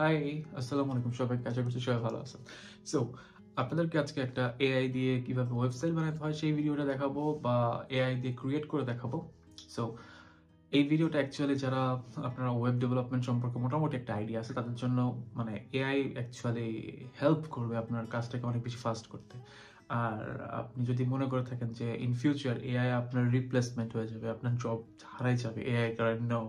High, আসসালামু আলাইকুম সবাইকে। আশা করছি সবাই ভালো আছেন। সো আপনাদেরকে আজকে একটা এআই দিয়ে কিভাবে ওয়েবসাইট বানাতে হয় সেই ভিডিওটা দেখাবো বা এআই দিয়ে ক্রিয়েট করে দেখাবো। সো এই ভিডিওটা অ্যাকচুয়ালি যারা আপনারা ওয়েব ডেভেলপমেন্ট সম্পর্কে মোটামুটি একটা আইডিয়া আছে তাদের জন্য মানে এআই অ্যাকচুয়ালি হেল্প করবে আপনার কাজটাকে অনেক বেশি ফাস্ট করতে। আর আপনি যদি মনে করে থাকেন যে ইন ফিউচার এআই আপনার রিপ্লেসমেন্ট হয়ে যাবে, আপনার জব হারাই যাবে এআই কারণ, no,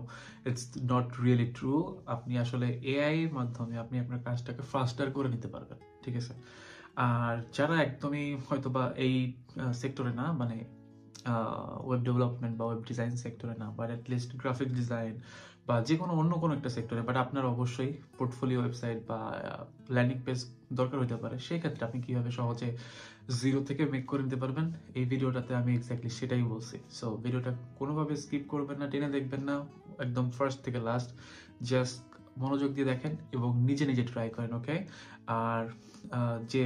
it's not really true. আপনি আসলে এআই এর মাধ্যমে আপনি আপনার কাজটাকে ফাস্টার করে নিতে পারবেন, ঠিক আছে? আর যারা একদমই হয়তোবা এই সেক্টরে না, মানে ওয়েব ডেভেলপমেন্ট বা ওয়েব ডিজাইন সেক্টরে না, বাট অ্যাটলিস্ট গ্রাফিক ডিজাইন বা যে কোনো অন্য কোনো একটা সেক্টরে, বাট আপনার অবশ্যই পোর্টফোলিও ওয়েবসাইট বা ল্যান্ডিং পেজ দরকার হতে পারে, সেই ক্ষেত্রে আপনি কিভাবে সহজে জিরো থেকে মেক করে নিতে পারবেন এই ভিডিওটাতে আমি এক্স্যাক্টলি সেটাই বলছি। সো ভিডিওটা কোনোভাবে স্কিপ করবেন না, টেনে দেখবেন না, একদম ফার্স্ট থেকে লাস্ট জাস্ট মনোযোগ দিয়ে দেখেন এবং নিজে নিজে ট্রাই করেন, ওকে? আর যে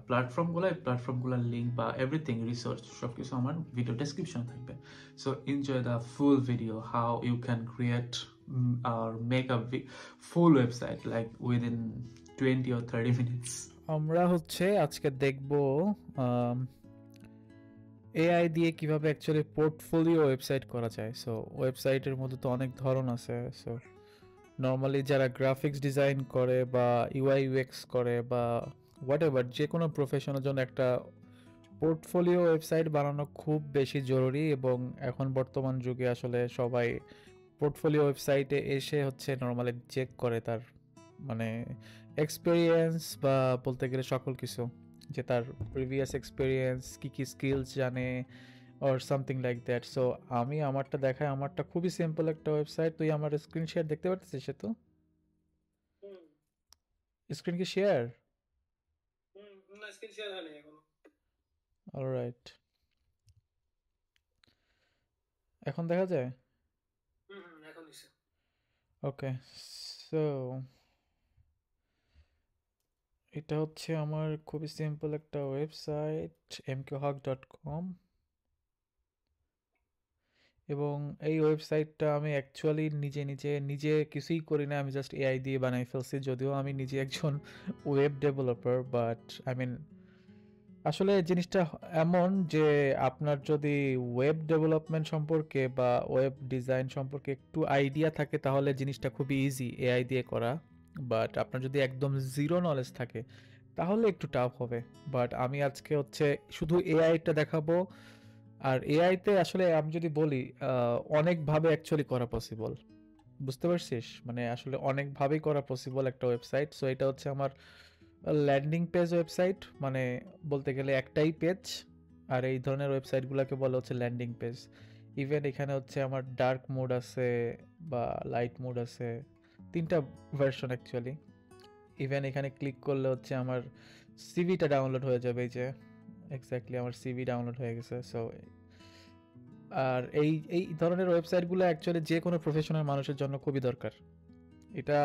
প্ল্যাটফর্মগুলো, এই প্ল্যাটফর্মগুলোর লিঙ্ক বা এভরিথিং রিসোর্স সব কিছু আমার ভিডিও ডেসক্রিপশন থাকবে। So enjoy the full video how you can create or make a full website like within 20 or 30 minutes. আমরা আজকে দেখব এআই দিয়ে কিভাবে অ্যাকচুয়ালি পোর্টফোলিও ওয়েবসাইট করা যায়। সো ওয়েবসাইটের মধ্যে তো অনেক ধরন আছে। সো নর্মালি যারা গ্রাফিক্স ডিজাইন করে বা ইউআই ইউএক্স করে বা হোয়াট এভার, যে কোনো প্রফেশনের জন্য একটা পোর্টফোলিও ওয়েবসাইট বানানো খুব বেশি জরুরি। এবং এখন বর্তমান যুগে আসলে সবাই পোর্টফোলিও ওয়েবসাইটে এসে নর্মালি চেক করে তার মানে এক্সপেরিয়েন্স বা বলতে গেলে সকল কিছু, যে তার প্রিভিয়াস এক্সপেরিয়েন্স কি কি স্কিলস জানে or something like that. So আমি আমারটা দেখাই, আমারটা খুবই সিম্পল একটা ওয়েবসাইট। তুই আমার স্ক্রিন শেয়ার দেখতে পারতেছিস? সে তো স্ক্রিন কি শেয়ার? না, স্ক্রিন শেয়ার হয়নি এখনো। অলরাইট, এখন দেখা যায়? এখন দিছে। ওকে, সো এটা আমার খুবই সিম্পল একটা ওয়েবসাইট mqhug.com। এবং এই ওয়েবসাইটটা আমি অ্যাকচুয়ালি নিজে কিছুই করি না, আমি জাস্ট এআই দিয়ে বানাই ফেলছি। যদিও আমি নিজে একজন ওয়েব ডেভেলপার, বাট আসলে জিনিসটা এমন যে আপনার যদি ওয়েব ডেভেলপমেন্ট সম্পর্কে বা ওয়েব ডিজাইন সম্পর্কে একটু আইডিয়া থাকে তাহলে জিনিসটা খুবই ইজি এআই দিয়ে করা। বাট আপনার যদি একদম জিরো নলেজ থাকে তাহলে একটু টাফ হবে। বাট আমি আজকে শুধু এআইটা দেখাবো। আর এআইতে আসলে আমি যদি বলি অনেকভাবে অ্যাকচুয়ালি করা পসিবল, বুঝতে পারছিস? মানে আসলে অনেকভাবেই করা পসিবল একটা ওয়েবসাইট। সো এটা আমার ল্যান্ডিং পেজ ওয়েবসাইট, মানে বলতে গেলে একটাই পেজ। আর এই ধরনের ওয়েবসাইটগুলোকে বলা ল্যান্ডিং পেজ। ইভেন এখানে আমার ডার্ক মোড আছে বা লাইট মোড আছে, তিনটা ভার্সন অ্যাকচুয়ালি। ইভেন এখানে ক্লিক করলে আমার সিভিটা ডাউনলোড হয়ে যাবে। এই যে এক্স্যাক্টলি আমার সিভি ডাউনলোড হয়ে গেছে। সো আর এই এই ধরনের ওয়েবসাইটগুলো অ্যাকচুয়ালি যে কোনো প্রফেশনাল মানুষের জন্য খুবই দরকার। এটা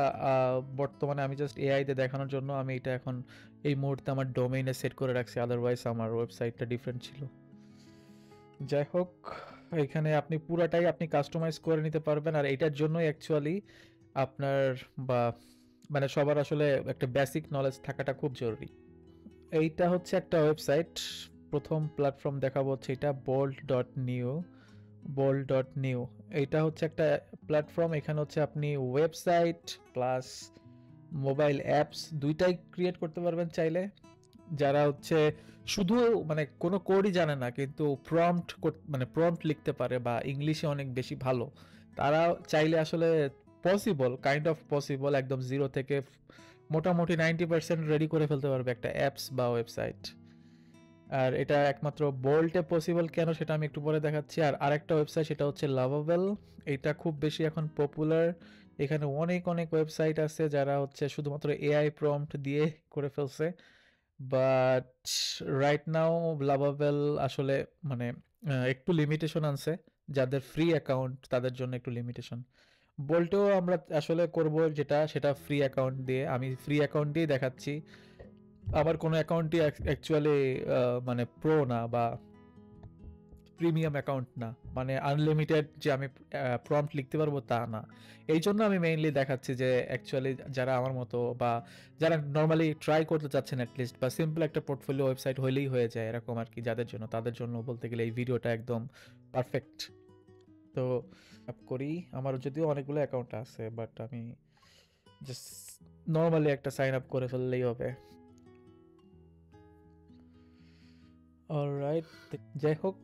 বর্তমানে আমি জাস্ট এআই তে দেখানোর জন্য আমি এটা এখন এই মুহূর্তে আমার ডোমেইনে সেট করে রাখছি, আদারওয়াইজ আমার ওয়েবসাইটটা ডিফারেন্ট ছিল। যাই হোক, এখানে আপনি পুরাটাই আপনি কাস্টমাইজ করে নিতে পারবেন। আর এটার জন্যই অ্যাকচুয়ালি আপনার বা মানে সবার আসলে একটা বেসিক নলেজ থাকাটা খুব জরুরি। এইটা একটা ওয়েবসাইট। প্রথম প্ল্যাটফর্ম দেখাবো এটা bold.new। এইটা একটা প্ল্যাটফর্ম। এখানে আপনি ওয়েবসাইট প্লাস মোবাইল অ্যাপস দুইটাই ক্রিয়েট করতে পারবেন চাইলে। যারা শুধু মানে কোনো কোডই জানে না কিন্তু প্রম্পট লিখতে পারে বা ইংলিশে অনেক বেশি ভালো, তারা চাইলে আসলে পসিবল, কাইন্ড অফ পসিবল, একদম জিরো থেকে মোটামুটি 90% রেডি করে ফেলতে পারবে একটা অ্যাপস বা ওয়েবসাইট। আর এটা একমাত্র বোল্টে পসিবল কেন সেটা আমি একটু পরে দেখাচ্ছি। আর আরেকটা ওয়েবসাইট সেটা লাভাবেল। এটা খুব বেশি এখন পপুলার। এখানে অনেক অনেক ওয়েবসাইট আছে যারা শুধুমাত্র এআই প্রম্পট দিয়ে করে ফেলছে। বাট রাইট নাও লাভাবেল আসলে মানে একটু লিমিটেশন আনছে। যাদের ফ্রি অ্যাকাউন্ট তাদের জন্য একটু লিমিটেশন। বোল্টেও আমরা আসলে করব সেটা ফ্রি অ্যাকাউন্ট দিয়ে। আমি ফ্রি অ্যাকাউন্ট দিয়ে দেখাচ্ছি। আমার কোনো অ্যাকাউন্টই অ্যাকচুয়ালি মানে প্রো না বা প্রিমিয়াম অ্যাকাউন্ট না, মানে আনলিমিটেড যে আমি প্রম্পট লিখতে পারবো তা না। এই জন্য আমি মেইনলি দেখাচ্ছি যে অ্যাকচুয়ালি যারা আমার মতো বা যারা নর্মালি ট্রাই করতে চাচ্ছেন অ্যাটলিস্ট, বা সিম্পল একটা পোর্টফোলিও ওয়েবসাইট হলেই হয়ে যায় এরকম আর কি, যাদের জন্য, তাদের জন্য বলতে গেলে এই ভিডিওটা একদম পারফেক্ট। তো আপ করি, আমার যদিও অনেকগুলো অ্যাকাউন্ট আছে, বাট আমি জাস্ট নর্মালি একটা সাইন আপ করে ফেললেই হবে। অলরাইট, যাই হোক,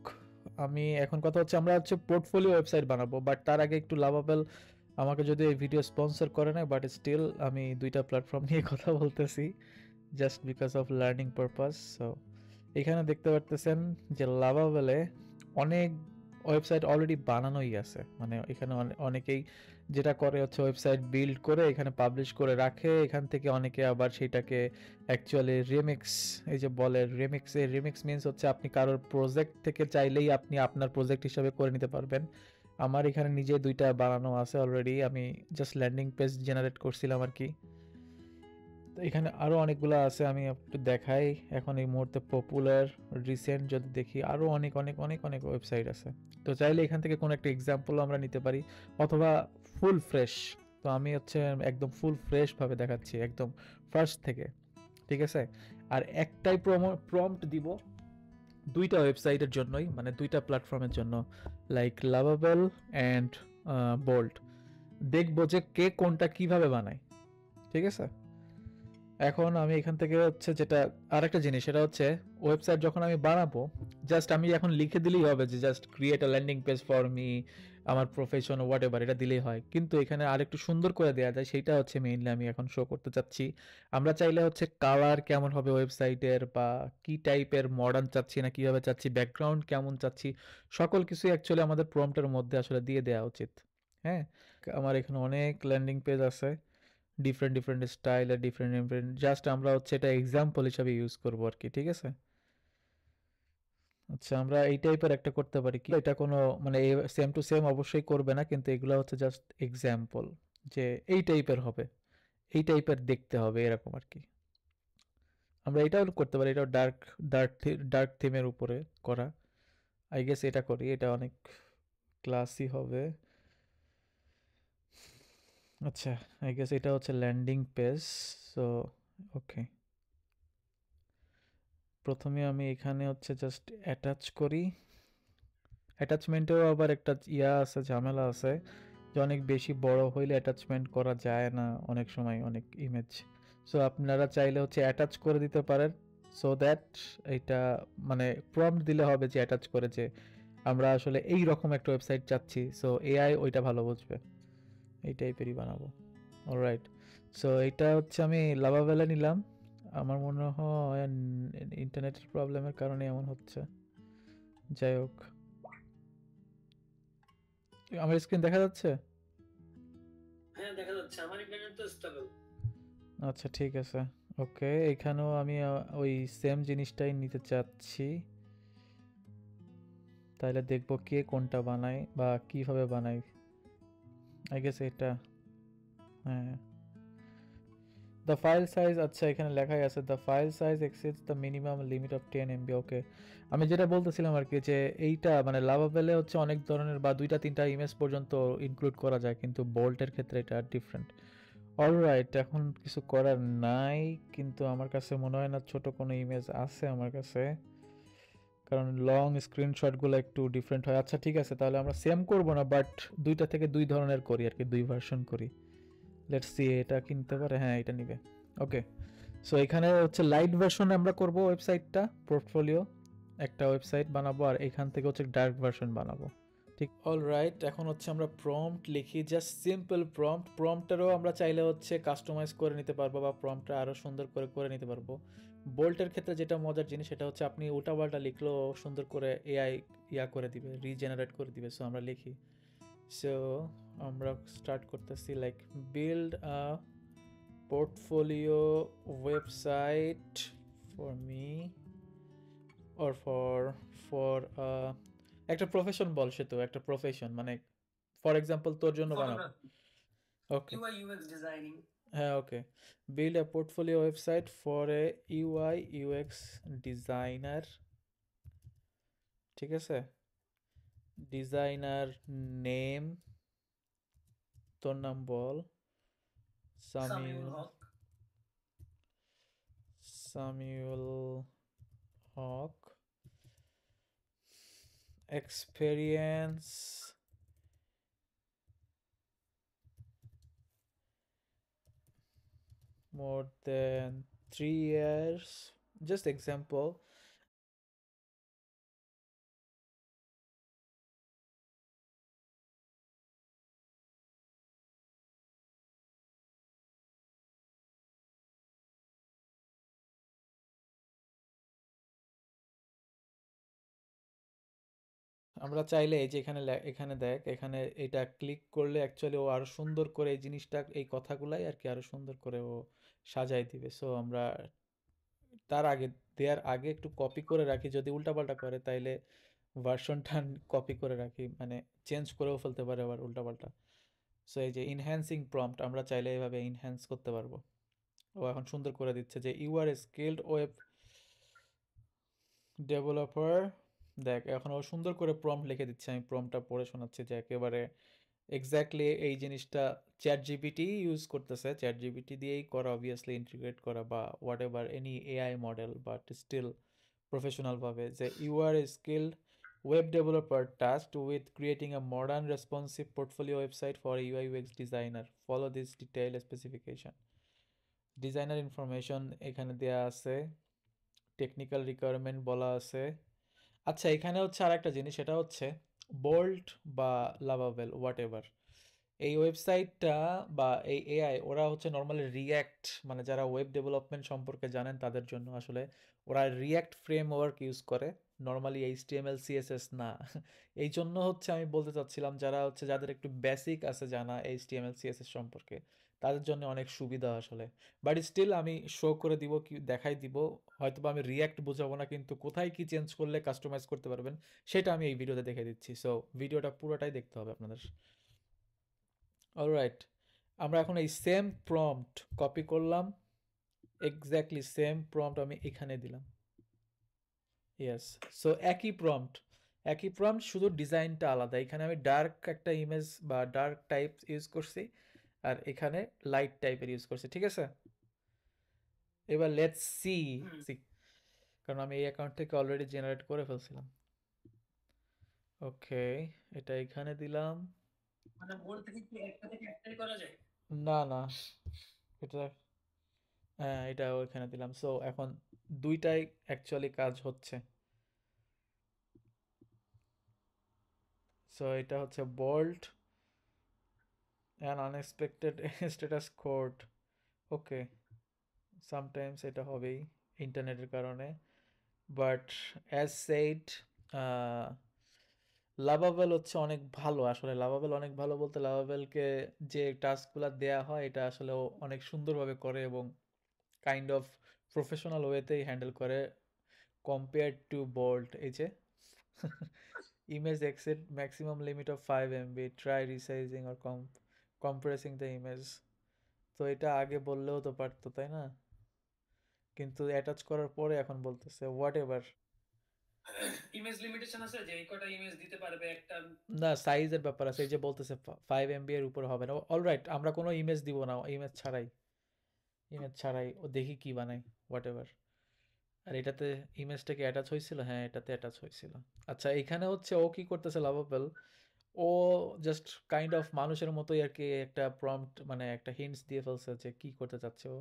আমি এখন কথা হচ্ছে আমরা হচ্ছে পোর্টফোলিও ওয়েবসাইট বানাবো, বাট তার আগে একটু লাভাবেল আমাকে যদি এই ভিডিও স্পন্সর করে না, বাট স্টিল আমি দুইটা প্ল্যাটফর্ম নিয়ে কথা বলতেছি just because of learning purpose. So এখানে দেখতে পারতেছেন যে লাভাবেলে অনেক ওয়েবসাইট অলরেডি বানানোই আছে, মানে এখানে অনেকেই যেটা করে হচ্ছে ওয়েবসাইট বিল্ড করে এখানে পাবলিশ করে রাখে, এখান থেকে অনেকে আবার সেটাকে অ্যাকচুয়ালি রিমিক্স, এই যে বলে রিমিক্স মিনস হচ্ছে আপনি কারোর প্রজেক্ট থেকে চাইলেই আপনি আপনার প্রজেক্ট হিসাবে করে নিতে পারবেন। আমার এখানে নিজে দুইটা বানানো আছে অলরেডি, আমি জাস্ট ল্যান্ডিং পেজ জেনারেট করছিলাম আর কি। তো এখানে আরও অনেকগুলো আছে, আমি একটু দেখাই এখন এই মুহূর্তে পপুলার রিসেন্ট যদি দেখি, আরও অনেক অনেক অনেক অনেক ওয়েবসাইট আছে। তো চাইলে এখান থেকে কোনো একটা এক্সাম্পলও আমরা নিতে পারি, অথবা ফুল ফ্রেশ। তো আমি হচ্ছে একদম ফুল ফ্রেশভাবে দেখাচ্ছি একদম ফার্স্ট থেকে, ঠিক আছে? আর একটাই প্রম্পট দিব দুইটা ওয়েবসাইটের জন্যই, মানে দুইটা প্ল্যাটফর্মের জন্য, লাইক লাভাবেল অ্যান্ড বোল্ট। দেখবো যে কে কোনটা কিভাবে বানায়, ঠিক আছে? এখন আমি এখান থেকে হচ্ছে যেটা আরেকটা জিনিস, সেটা হচ্ছে ওয়েবসাইট যখন আমি বানাবো জাস্ট আমি এখন লিখে দিলেই হবে যে just create a landing page for me, আমার প্রফেশন হোয়াট এভার, এটা দিলেই হয়। কিন্তু এখানে আরেকটু সুন্দর করে দেওয়া যায়, সেইটা হচ্ছে মেইনলি আমি এখন শো করতে চাচ্ছি। আমরা চাইলে হচ্ছে কালার কেমন হবে ওয়েবসাইটের, বা কি টাইপের মডার্ন চাচ্ছি না কিভাবে চাচ্ছি, ব্যাকগ্রাউন্ড কেমন চাচ্ছি, সকল কিছুই অ্যাকচুয়ালি আমাদের প্রম্পটের মধ্যে আসলে দিয়ে দেওয়া উচিত। হ্যাঁ, আমার এখানে অনেক ল্যান্ডিং পেজ আছে ডিফারেন্ট ডিফারেন্ট স্টাইল আর ডিফারেন্ট ডিফারেন্ট, জাস্ট আমরা হচ্ছে এটা এক্সাম্পল হিসাবে ইউজ করবো আর কি, ঠিক আছে? আচ্ছা, আমরা এই টাইপের একটা করতে পারি কি, এটা কোনো মানে সেম টু সেম অবশ্যই করবে না, কিন্তু এগুলো হচ্ছে জাস্ট এক্সাম্পল যে এই টাইপের হবে, এই টাইপের দেখতে হবে এরকম আর কি। আমরা এটাও করতে পারি, এটাও ডার্ক ডার্ক ডার্ক থিমের উপরে করা। আই গেস এটা করি, এটা অনেক ক্লাসি হবে। আচ্ছা, আই গেস এটা হচ্ছে ল্যান্ডিং পেজ। সো ওকে, প্রথমে আমি এখানে হচ্ছে জাস্ট অ্যাটাচ করি। অ্যাটাচমেন্টেও আবার একটা আছে, ঝামেলা আছে, যে অনেক বেশি বড় হইলে অ্যাটাচমেন্ট করা যায় না অনেক সময়, অনেক ইমেজ। সো আপনারা চাইলে হচ্ছে অ্যাটাচ করে দিতে পারেন, সো দ্যাট এটা মানে প্রম্পট দিলে হবে যে অ্যাটাচ করে যে আমরা আসলে এই রকম একটা ওয়েবসাইট চাচ্ছি, সো এআই ওইটা ভালো বুঝবে, এই টাইপেরই বানাবো। অলরাইট, সো এটা হচ্ছে আমি লাভাবেলা নিলাম। আমার মনে হয় ইন্টারনেটের প্রবলেমের কারণে এমন হচ্ছে, যাই হোক। আমার স্ক্রিন দেখা যাচ্ছে? হ্যাঁ দেখা যাচ্ছে, আমার ইন্টারনেট তো স্টেবল। আচ্ছা ঠিক আছে, ওকে। এখানেও আমি ওই সেম জিনিসটাই নিতে চাচ্ছি, তাহলে দেখবো কে কোনটা বানায় বা কিভাবে বানায়। আই গেস এটা, হ্যাঁ। দ্য ফাইল সাইজ, আচ্ছা এখানে লেখাই আছে the file size exceeds the minimum limit of 10 MB। ওকে, আমি যেটা বলতেছিলাম আর কি, যে এইটা মানে লাভাবেলে হচ্ছে অনেক ধরনের বা দুইটা তিনটা ইমেজ পর্যন্ত ইনক্লুড করা যায়, কিন্তু বোল্টের ক্ষেত্রে এটা ডিফারেন্ট। অলরাইট, এখন কিছু করার নাই, কিন্তু আমার কাছে মনে হয় না ছোট কোনো ইমেজ আছে আমার কাছে, কারণ লং স্ক্রিনশটগুলো একটু ডিফারেন্ট হয়। আচ্ছা ঠিক আছে, তাহলে আমরা সেম করব না, বাট দুইটা থেকে দুই ধরনের করি আর কি, দুই ভার্সন করি। লেটস সি, এটা কিনতে পারে, হ্যাঁ এটা নিবে। ওকে, সো এখানে হচ্ছে লাইট ভার্সন আমরা করব ওয়েবসাইটটা, পোর্টফোলিও একটা ওয়েবসাইট বানাবো, আর এখান থেকে হচ্ছে ডার্ক ভার্সন বানাবো, ঠিক? অলরাইট, এখন হচ্ছে আমরা প্রম্পট লিখি, জাস্ট সিম্পল প্রম্পট। প্রম্পটেরও আমরা চাইলে হচ্ছে কাস্টমাইজ করে নিতে পারবো, বা প্রম্পটটা আরও সুন্দর করে করে নিতে পারবো। বোল্টের ক্ষেত্রে যেটা মজার জিনিস সেটা হচ্ছে আপনি উল্টাপাল্টা লিখলেও সুন্দর করে এআই ইয়া করে দিবে, রিজেনারেট করে দিবে। সো আমরা লিখি, সো আমরা স্টার্ট করতেছি like build a portfolio website for me or for একটা প্রফেশন বল, সে তো একটা প্রফেশন, মানে ফর এক্সাম্পল তোর জন্য বানাবো। Okay, UI UX designing. হ্যাঁ okay, build a portfolio website for a UI UX designer, ঠিক আছে? ডিজাইনার নেম, তোর নাম বল। Samiul Samiul Haque. Samiul Haque. Experience more than 3 years, just example. আমরা চাইলে এই যে এখানে এখানে দেখ, এখানে এটা ক্লিক করলে অ্যাকচুয়ালি ও আরো সুন্দর করে এই জিনিসটা, এই কথাগুলাই আর কি আরো সুন্দর করে ও সাজাই দিবে। সো আমরা তার আগে, দেওয়ার আগে একটু কপি করে রাখি, যদি উল্টাপাল্টা করে তাইলে ভার্সনটা কপি করে রাখি, মানে চেঞ্জ করেও ফেলতে পারে আবার উল্টাপাল্টা। সো এই যে ইনহ্যান্সিং প্রম্পট আমরা চাইলে এইভাবে ইনহ্যান্স করতে পারবো। ও এখন সুন্দর করে দিচ্ছে যে you are a skilled web developer. দেখ এখন ও সুন্দর করে প্রম্পট লিখে দিচ্ছে, আমি প্রম্পটটা পড়ে শোনাচ্ছি যে একেবারে এক্স্যাক্টলি এই জিনিসটা চ্যাট জিপিটি ইউজ করতেছে, চ্যাট জিপিটি দিয়েই করা, অবভিয়াসলি ইন্টিগ্রেট করা বা whatever any AI model, but still প্রফেশনালভাবে, যে you are a skilled web developer tasked with creating a modern responsive portfolio website for a UI UX designer. Follow this detailed specification. Designer information এখানে দেয়া আছে, technical requirement বলা আছে। আচ্ছা এখানে হচ্ছে আর একটা জিনিস, সেটা হচ্ছে বোল্ট বা লাভাবেল হোয়াট এভার, এই ওয়েবসাইটটা বা এই এআই ওরা হচ্ছে নর্মালি রিয়্যাক্ট, মানে যারা ওয়েব ডেভেলপমেন্ট সম্পর্কে জানেন তাদের জন্য আসলে ওরা রিয়্যাক্ট ফ্রেমওয়ার্ক ইউজ করে, নর্মালি এইচটিএমএল সিএসএস না। এই জন্য হচ্ছে আমি বলতে চাচ্ছিলাম যারা হচ্ছে যাদের একটু বেসিক আছে জানা এইচটিএমএল সিএসএস সম্পর্কে, তাদের জন্য অনেক সুবিধা আসলে। বাট স্টিল আমি শো করে দিব, কি দেখাই দিব, হয়তো বা আমি রিয়্যাক্ট বোঝাবো না, কিন্তু কোথায় কি চেঞ্জ করলে কাস্টমাইজ করতে পারবেন সেটা আমি এই ভিডিওতে দেখে দিচ্ছি। সো ভিডিওটা পুরোটাই দেখতে হবে আপনাদের। অলরাইট, আমরা এখন এই সেম প্রম্পট কপি করলাম, এক্স্যাক্টলি সেম প্রম্পট আমি এখানে দিলাম। ইয়েস, সো একই প্রম্পট শুধু ডিজাইনটা আলাদা। এখানে আমি ডার্ক একটা ইমেজ বা ডার্ক টাইপ ইউজ করছি, আর এখানে লাইট টাইপের ইউজ করছি, ঠিক আছে? এবার লেটস সি, কারণ আমি এই অ্যাকাউন্ট থেকে অলরেডি জেনারেট করে ফেলছিলাম। ওকে, এটা এখানে দিলাম। মানে বোর্ড থেকে কি একটা থেকে একটাই করা যায়? না না, এটা হ্যাঁ এটা ওইখানে দিলাম। সো এখন দুইটাই অ্যাকচুয়ালি কাজ হচ্ছে। সো এটা হচ্ছে Bolt an unexpected status code. Okay, sometimes এটা হবেই ইন্টারনেটের কারণে, বাট অ্যাজ সেইড লাভাবেল হচ্ছে অনেক ভালো। আসলে লাভাবেল অনেক ভালো বলতে, লাভাবেলকে যে টাস্কগুলো দেয়া হয় এটা আসলে ও অনেক সুন্দরভাবে করে এবং কাইন্ড অফ প্রফেশনাল ওয়েতেই হ্যান্ডেল করে কম্পেয়ার টু বোল্ট। এই যে image exceed maximum limit of 5 MB, try resizing or compressing the image। তো এটা আগে বললেও তো পারতো তাই না, কিন্তু অ্যাটাচ করার পরে এখন বলতেছে হোয়াট এভার। ইমেজ লিমিটেশন আছে যে এই কটা ইমেজ দিতে পারবে একটা? না, সাইজের ব্যাপার আছে, এই যে বলতেছে 5 MB এর উপর হবে না। অলরাইট, আমরা কোনো ইমেজ দিব না, ইমেজ ছাড়াই ও দেখি কি বানাই, হোয়াট এভার। আর এটাতে ইমেজটা কি অ্যাটাচ হয়েছিল? হ্যাঁ এটাতে অ্যাটাচ হয়েছিল। আচ্ছা এখানে হচ্ছে ও কি করতেছে লাভাবেল, ও জাস্ট কাইন্ড অফ মানুষের মতোই আর কি একটা প্রম্পট, মানে একটা হিন্টস দিয়ে ফেলছে যে কি করতে চাচ্ছে ও।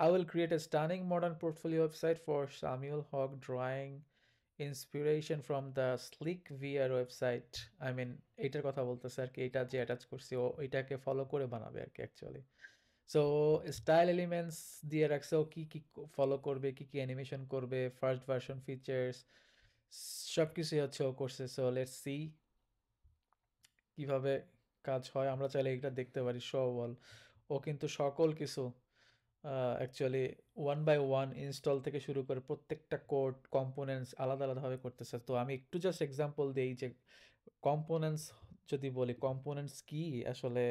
I will create a stunning modern portfolio website for Samiul Haque, drawing inspiration from the sleek VR website. I mean এইটার কথা বলতেছে আর কি, এটা যে অ্যাটাচ করছি ও এটাকে ফলো করে বানাবে আর কি অ্যাকচুয়ালি। সো স্টাইল এলিমেন্টস দিয়ে রাখছে ও কী কী ফলো করবে, কী কী অ্যানিমেশন করবে, ফার্স্ট ভার্সন ফিচার্স সব কিছুই হচ্ছে ও করছে। সো লেটস সি কিভাবে কাজ হয়। আমরা চাইলে এটা দেখতে পারি শো অল। ও কিন্তু সকল কিছু actually one by one install থেকে শুরু করে প্রত্যেকটা কোড কম্পোনেন্টস আলাদা আলাদাভাবে করতেছে। তো আমি একটু জাস্ট এক্সাম্পল দিই যে কম্পোনেন্টস, যদি বলি কম্পোনেন্টস কি আসলে,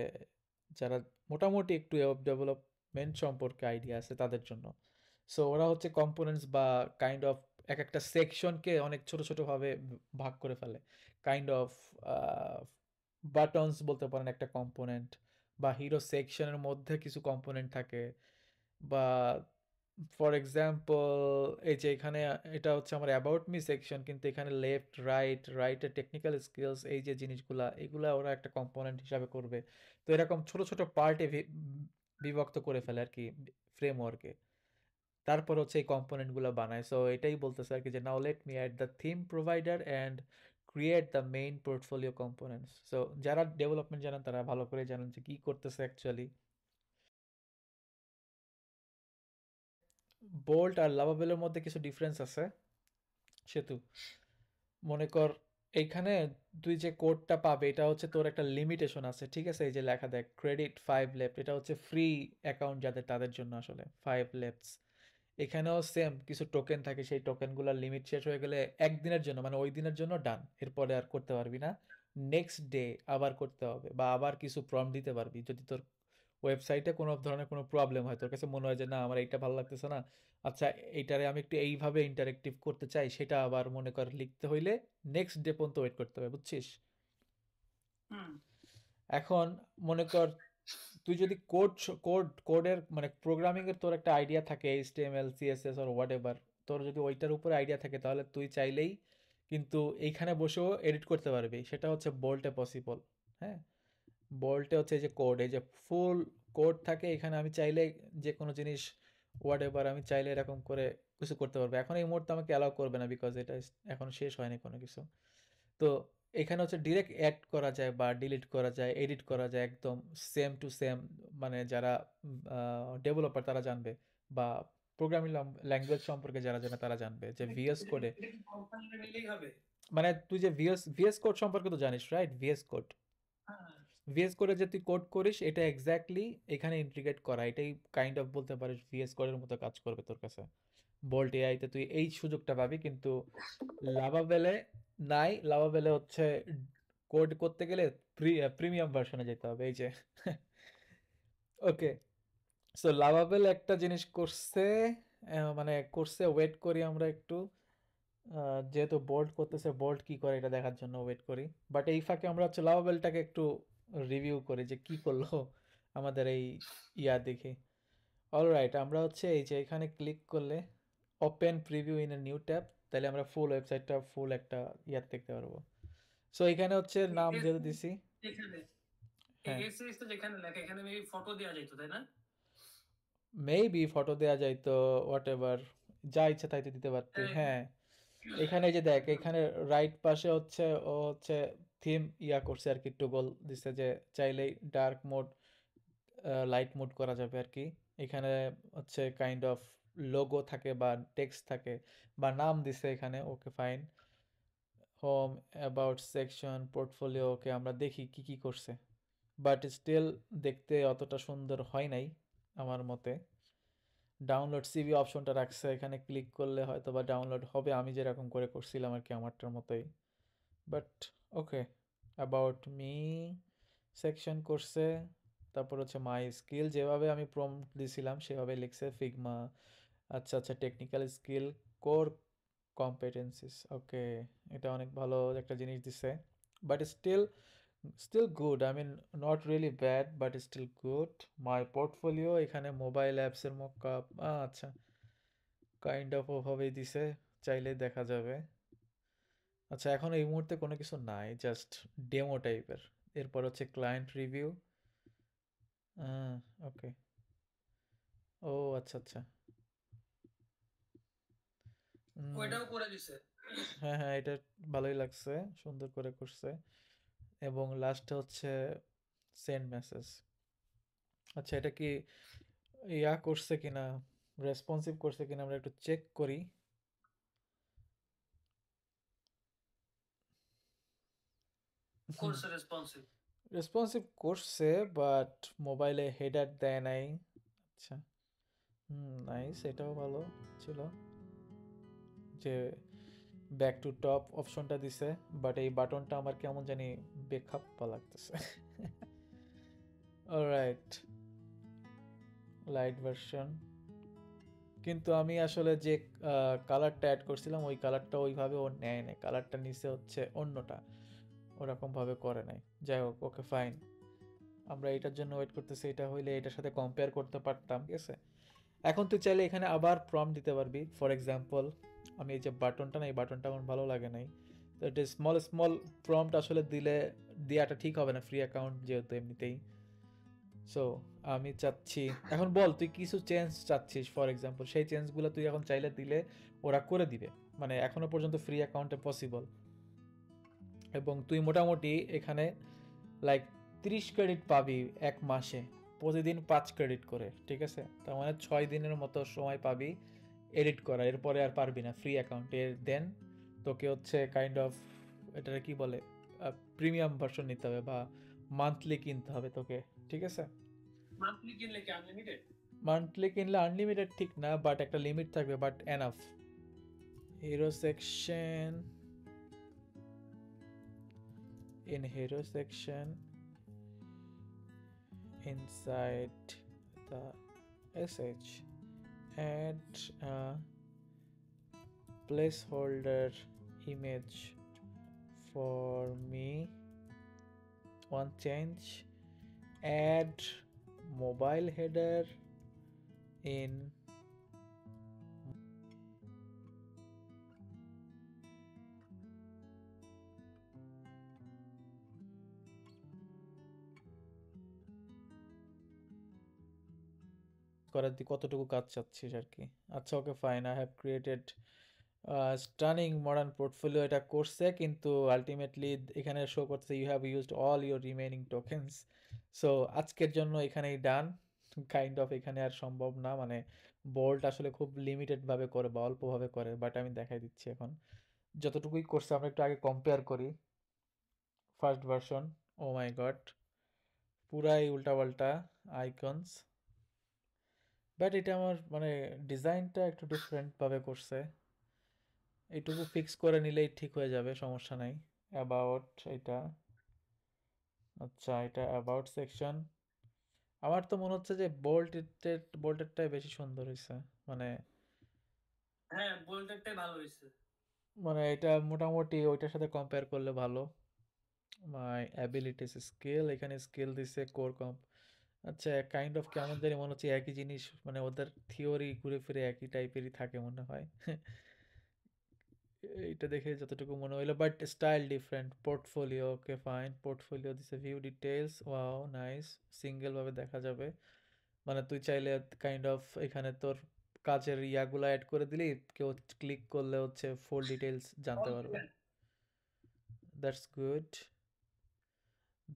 যারা মোটামুটি একটু ওয়েব ডেভেলপমেন্ট সম্পর্কে আইডিয়া আছে তাদের জন্য। সো ওরা হচ্ছে কম্পোনেন্টস বা কাইন্ড অফ এক একটা সেকশনকে অনেক ছোট ছোট ভাবে ভাগ করে ফেলে, কাইন্ড অফ বাটনস বলতে পারেন একটা কম্পোনেন্ট, বা হিরো সেকশনের মধ্যে কিছু কম্পোনেন্ট থাকে, বা ফর এক্সাম্পল এই যে এখানে এটা হচ্ছে আমার অ্যাবাউট মি সেকশন, কিন্তু এখানে লেফট রাইটের টেকনিক্যাল স্কিলস, এই যে জিনিসগুলা এগুলা ওরা একটা কম্পোনেন্ট হিসাবে করবে। তো এরকম ছোট ছোট পার্টে বিভক্ত করে ফেলে আর কি ফ্রেমওয়ার্কে, তারপর হচ্ছে এই কম্পোনেন্টগুলো বানায়। সো এটাই বলতেছে আর কি যে now let me add the theme provider and create the main portfolio components. So যারা ডেভেলপমেন্ট জানেন তারা ভালো করে জানেন যে কি করতেছে অ্যাকচুয়ালি। বোল্ট আর লাভাবেলের মধ্যে কিছু ডিফারেন্স আছে সেতু। মনে কর এইখানে তুই যে কোডটা পাবে এটা হচ্ছে তোর একটা লিমিটেশন আছে, ঠিক আছে? এই যে লেখা দেখ ক্রেডিট 5 লেফট, এটা হচ্ছে ফ্রি অ্যাকাউন্ট যাদের তাদের জন্য আসলে 5 লেফটস। এখানেও সেম কিছু টোকেন থাকে, সেই টোকেনগুলোর লিমিট শেষ হয়ে গেলে একদিনের জন্য, মানে ওই দিনের জন্য ডান, এরপরে আর করতে পারবি না। নেক্সট ডে আবার করতে হবে, বা আবার কিছু প্রম্পট দিতে পারবি যদি তোর ওয়েবসাইটে কোনো ধরনের কোনো প্রবলেম হয়, তোর কাছে মনে হয় যে না আমার এইটা ভালো লাগতেছে না, আচ্ছা এইটারে আমি একটু এইভাবে ইন্টারেক্টিভ করতে চাই, সেটা আবার মনে কর লিখতে হইলে নেক্সট ডে পর্যন্ত ওয়েট করতে হবে, বুঝছিস? হুম। এখন মনে কর তুই যদি কোডের মানে প্রোগ্রামিং এর তোর একটা আইডিয়া থাকে, HTML CSS or what ever, তোর যদি ওইটার উপরে আইডিয়া থাকে তাহলে তুই চাইলেই কিন্তু এইখানে বসেও এডিট করতে পারবি, সেটা হচ্ছে বোল্টে পসিবল। হ্যাঁ, বোল্টে হচ্ছে এই যে কোড, এই যে ফুল কোড থাকে, এখানে আমি চাইলে যে কোনো জিনিস হোয়াট এভার আমি চাইলে এরকম করে কিছু করতে পারবো। এখন এই মুহূর্তে আমাকে অ্যালাউ করবে না বিকজ এটা এখন শেষ হয়নি কোনো কিছু। তো এখানে হচ্ছে ডিরেক্ট অ্যাড করা যায় বা ডিলিট করা যায়, এডিট করা যায় একদম সেম টু সেম, মানে যারা ডেভেলপার তারা জানবে, বা প্রোগ্রামিং ল্যাঙ্গুয়েজ সম্পর্কে যারা জানে তারা জানবে যে ভিএস কোডে, এটা কি কোম্পানিতে নিলেই হবে? মানে তুই যে ভিএস কোড সম্পর্কে তো জানিস রাইট? ভিএস কোড, হ্যাঁ। ভিএস কোডে যে তুই কোড করিস এটা এক্স্যাক্টলি এখানে ইন্টিগ্রেট করা, এটাই কাইন্ড অফ বলতে পারিস ভিএস কোডের মতো কাজ করবে তোর কাছে। বোল্ট এআইতে তুই এই সুযোগটা পাবি, কিন্তু লাভাবেলে নাই। লাভাবেলে হচ্ছে কোড করতে গেলে প্রিমিয়াম ভার্সনে যেতে হবে, এই যে ওকে। সো লাভাবেল একটা জিনিস করছে, মানে করছে, ওয়েট করি আমরা একটু, যেহেতু বোল্ট করতেছে বোল্ট কি করে এটা দেখার জন্য ওয়েট করি। বাট এই ফাঁকে আমরা হচ্ছে লাভাবেলটাকে একটু রিভিউ করি যে কি করলো আমাদের এই ইয়া দেখে। অলরাইট, আমরা হচ্ছে এই যে এখানে ক্লিক করলে open preview in a new tab, তাহলে আমরা ফুল ওয়েবসাইটটা ফুল একটা ইয়াত দেখতে পারবো। সো এখানে হচ্ছে নাম যেহেতু দিছি, এখানে হ্যাঁ এই সিরিজটা যেখানে লেখা এখানে মেবি ফটো দেওয়া যেত, তাই না? মেবি ফটো দেওয়া যায় তো হোয়াট এভার, যা ইচ্ছা তাই তো দিতে পারতি। হ্যাঁ, হ্যাঁ, এখানে এই যে দেখ এখানে রাইট পাশে হচ্ছে ও হচ্ছে থিম ইয়া করছে আর কি, টুগল দিচ্ছে যে চাইলেই ডার্ক মোড লাইট মোড করা যাবে আর কি। এখানে হচ্ছে কাইন্ড অফ লোগো থাকে বা টেক্সট থাকে বা নাম দিছে এখানে, okay fine. Home, about section, portfolio, okay আমরা দেখি কি কি করছে, বাট স্টিল দেখতে অতটা সুন্দর হয় নাই আমার মতে। ডাউনলোড সিভি অপশনটা রাখছে, এখানে ক্লিক করলে হয়তো বা ডাউনলোড হবে, আমি যেরকম করে করছিলাম আর কি আমারটার মতোই। But okay, about me section করছে, তারপর হচ্ছে মাই স্কিল, যেভাবে আমি প্রম্পট দিছিলাম সেভাবে লিখছে ফিগমা। আচ্ছা আচ্ছা, technical skill, core competencies, okay, এটা অনেক ভালো একটা জিনিস দিছে। But still good, I mean not really bad but still good. My portfolio, এখানে মোবাইল অ্যাপসের মকআপ, আচ্ছা কাইন্ড অফ ওভাবেই দিছে, চাইলে দেখা যাবে। আচ্ছা এখন এই মুহূর্তে কোনো কিছু নাই, জাস্ট ডেমো টাইপের। এরপর হচ্ছে ক্লায়েন্ট রিভিউ, ওকে, ও আচ্ছা আচ্ছা, উম, ওইটাও করে দিছে। হ্যাঁ হ্যাঁ, এটা ভালোই লাগছে, সুন্দর করে করছে। এবং লাস্টে হচ্ছে সেন্ড মেসেজ। আচ্ছা এটা কি ইয়া করছে কিনা, রেসপন্সিভ করছে কিনা আমরা একটু চেক করি। Course responsive. রেসপন্সিভ করছে বাট মোবাইলে হেডার দেয় নাই। আচ্ছা, নাইস, এটাও ভালো ছিল যে ব্যাক টু টপ অপশনটা দিছে, বাট এই বাটনটা আমার কেমন জানি বেখাপ্পা লাগতেছে। অলরাইট, লাইট ভার্সন, কিন্তু আমি আসলে যে কালারটা অ্যাড করছিলাম ওই কালারটা ওইভাবে ও নেয় নাই, কালারটা নিচে হচ্ছে অন্যটা, ওরকমভাবে করে নাই। যাই হোক, ওকে ফাইন, আমরা এটার জন্য ওয়েট করতেছি, এটা হইলে এটার সাথে কম্পেয়ার করতে পারতাম, ঠিক আছে। এখন তুই চাইলে এখানে আবার প্রম্পট দিতে পারবি। ফর এক্সাম্পল আমি এই যে বাটনটা না, এই বাটনটা আমার ভালো লাগে নাই, তো এটা স্মল স্মল প্রম্পট আসলে দিলে দেওয়াটা ঠিক হবে না, ফ্রি অ্যাকাউন্ট যেহেতু এমনিতেই। সো আমি চাচ্ছি, এখন বল তুই কিছু চেঞ্জ চাচ্ছিস ফর এক্সাম্পল, সেই চেঞ্জগুলো তুই এখন চাইলে দিলে ওরা করে দিবে, মানে এখনো পর্যন্ত ফ্রি অ্যাকাউন্টে পসিবল। এবং তুই মোটামুটি এখানে লাইক 30 ক্রেডিট পাবি এক মাসে, প্রতিদিন 5 ক্রেডিট করে, ঠিক আছে। তার মানে 6 দিনের মতো সময় পাবি এডিট করা, এরপরে আর পারবি না ফ্রি অ্যাকাউন্টে। দেন তোকে হচ্ছে কাইন্ড অফ, এটাকে কি বলে, প্রিমিয়াম ভার্সন নিতে হবে বা মান্থলি কিনতে হবে তোকে, ঠিক আছে। মান্থলি কিনলে কি আনলিমিটেড? মান্থলি কিনলে আনলিমিটেড ঠিক না, বাট একটা লিমিট থাকবে, but enough. Hero section, in hero section inside the sh add a placeholder image for me, one change, add mobile header in করার দিকে কতটুকু কাজ চাচ্ছিস আর কি। আচ্ছা okay fine, I have created stunning modern portfolio, এটা করছে কিন্তু আলটিমেটলি এখানে শো করছে you have used all your remaining tokens. So আজকের জন্য এখানেই ডান, কাইন্ড অফ এখানে আর সম্ভব না, মানে বোল্ট আসলে খুব লিমিটেড ভাবে করে বা অল্পভাবে করে, বাট আমি দেখাই দিচ্ছি এখন যতটুকুই করছে। আমরা একটু আগে কম্পেয়ার করি ফার্স্ট ভার্সন, ও মাই গড, পুরাই উল্টাপাল্টা আইকনস, বাট এটা আমার মানে ডিজাইনটা একটু ডিফারেন্টভাবে করছে, এইটুকু ফিক্স করে নিলেই ঠিক হয়ে যাবে, সমস্যা নাই। অ্যাবাউট এটা, আচ্ছা এটা অ্যাবাউট সেকশন, আমার তো মনে হচ্ছে যে বোল্টেডটাই বেশি সুন্দর হয়েছে, মানে হ্যাঁ, বোল্টেডটাই ভালো হয়েছে। মানে এটা মোটামুটি ওইটার সাথে কম্পেয়ার করলে ভালো। মাই অ্যাবিলিটিস স্কিল, এখানে স্কিল দিছে কোর কম্প, আচ্ছা কাইন্ড অফ কেমন জানি মনে হচ্ছে একই জিনিস, মানে ওদের থিওরি ঘুরে ফিরে একই টাইপেরই থাকে মনে হয়। এইটা দেখে যতটুকু মনে হইলো, but style different. Portfolio, okay fine, portfolio দিছে, view details, wow nice, single ভাবে দেখা যাবে, মানে তুই চাইলে কাইন্ড অফ এখানে তোর কাজের ইয়াগুলো অ্যাড করে দিলি, কেউ ক্লিক করলে হচ্ছে ফুল ডিটেলস জানতে পারবে। That's good.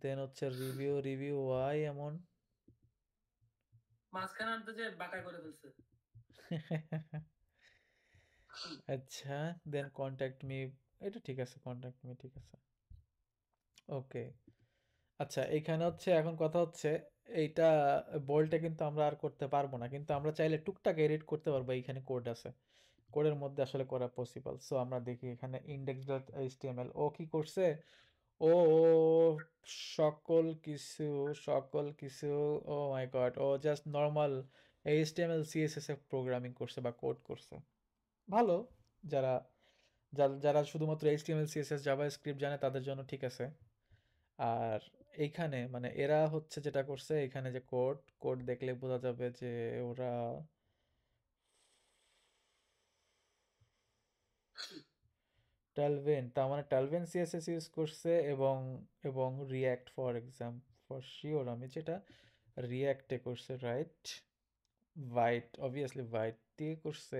দেন হচ্ছে রিভিউ, রিভিউ ওয়াই এমন। মাঝখানে আনতে যে বাঁকা করে ফেলছে। আচ্ছা দেন কন্ট্যাক্ট মি, এটা ঠিক আছে, কন্ট্যাক্ট মি ঠিক আছে, ওকে। আচ্ছা এইখানে হচ্ছে এখন কথা হচ্ছে এইটা বোল্টে কিন্তু আমরা আর করতে পারবো না, কিন্তু আমরা চাইলে টুকটাক এডিট করতে পারবো, এইখানে কোড আছে, কোডের মধ্যে আসলে করা পসিবল। সো আমরা দেখি এখানে index ডট এইচটিএমএল ও কি করছে, ও ও সকল কিছু, সকল কিছু, ও মাই গড, ও জাস্ট নর্মাল এইচটিএমএল সিএসএস এ প্রোগ্রামিং করছে বা কোড করছে, ভালো। যারা যারা শুধুমাত্র এইচটিএমএল সিএসএস জাভাস্ক্রিপ্ট জানে তাদের জন্য ঠিক আছে। আর এইখানে মানে এরা হচ্ছে যেটা করছে, এখানে যে কোড, কোড দেখলে বোঝা যাবে যে ওরা টালভেন, তার মানে টালভেন সিএসএস ইউজ করছে, এবং এবং রিয়্যাক্ট ফর ফর শিওর আমি যেটা রিয়্যাক্টে করছে, রাইট, ভাইট, অবভিয়াসলি ভাইট দিয়ে করছে।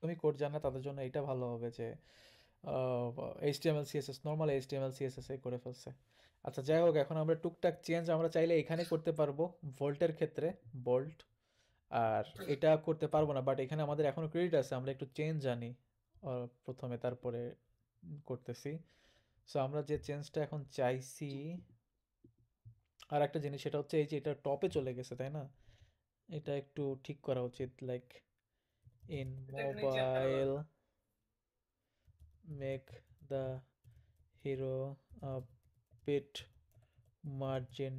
তুমি কোড জানা তাদের জন্য এটা ভালো হবে যে HTML CSS, normal HTML CSS এ করে ফেলছে। আচ্ছা যাই হোক, এখন আমরা টুকটাক চেঞ্জ আমরা চাইলে এখানে করতে পারবো ভোল্টের ক্ষেত্রে, বোল্ট, আর এটা করতে পারবো না, বাট এখানে আমাদের এখনো ক্রেডিট আছে, আমরা একটু চেঞ্জ জানি প্রথমে, তারপরে করতেছি। সো আমরা যে চেঞ্জটা এখন চাইছি, আর একটা জিনিস সেটা হচ্ছে এই যে এটা টপে চলে গেছে তাই না, এটা একটু ঠিক করা উচিত, লাইক ইন এটাকে নিচে আনতে হবে। Mobile make the hero bit margin